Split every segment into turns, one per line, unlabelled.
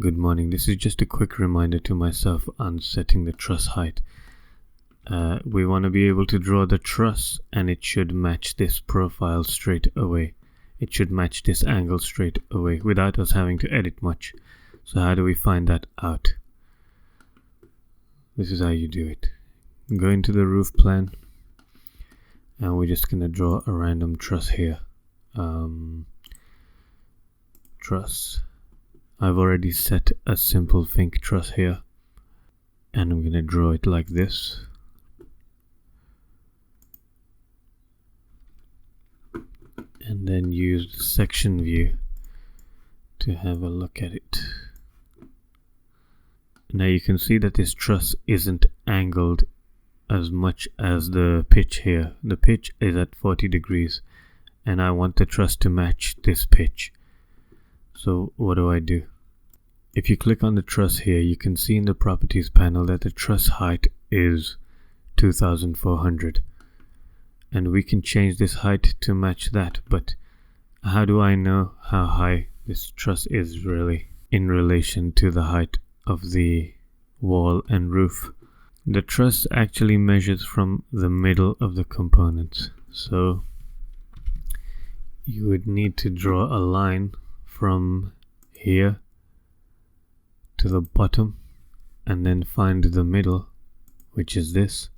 Good morning. This is just a quick reminder to myself on setting the truss height. We want to be able to draw the truss and it should match this profile straight away. It should match this angle straight away without us having to edit much. So how do we find that out? This is how you do it. Go into the roof plan and we're just going to draw a random truss here. Truss. I've already set a simple Fink truss here and I'm going to draw it like this. And then use the section view to have a look at it. Now you can see that this truss isn't angled as much as the pitch here. The pitch is at 40 degrees and I want the truss to match this pitch. So what do? If you click on the truss here, you can see in the properties panel that the truss height is 2400. And we can change this height to match that, but how do I know how high this truss is really in relation to the height of the wall and roof? The truss actually measures from the middle of the components, so you would need to draw a line from here to the bottom and then find the middle, which is this,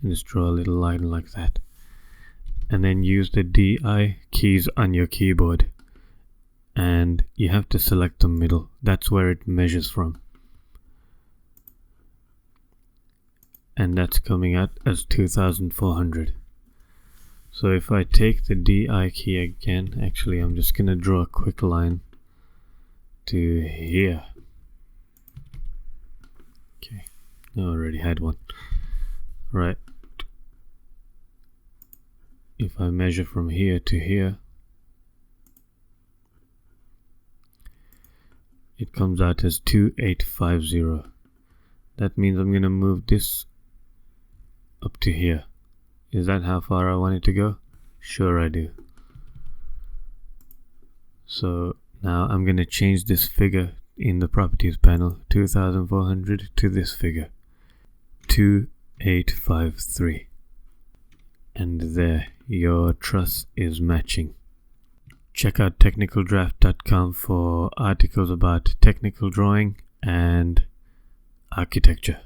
and just draw a little line like that. And then use the DI keys on your keyboard and you have to select the middle. That's where it measures from. And that's coming out as 2400. So if I take the DI key again, actually I'm just going to draw a quick line to here. Okay, I already had one. Right. If I measure from here to here, it comes out as 2850. That means I'm going to move this up to here. Is that how far I want it to go? Sure I do. So now I'm going to change this figure in the properties panel, 2400, to this figure, 2853. And there, your truss is matching. Check out technicaldraft.com for articles about technical drawing and architecture.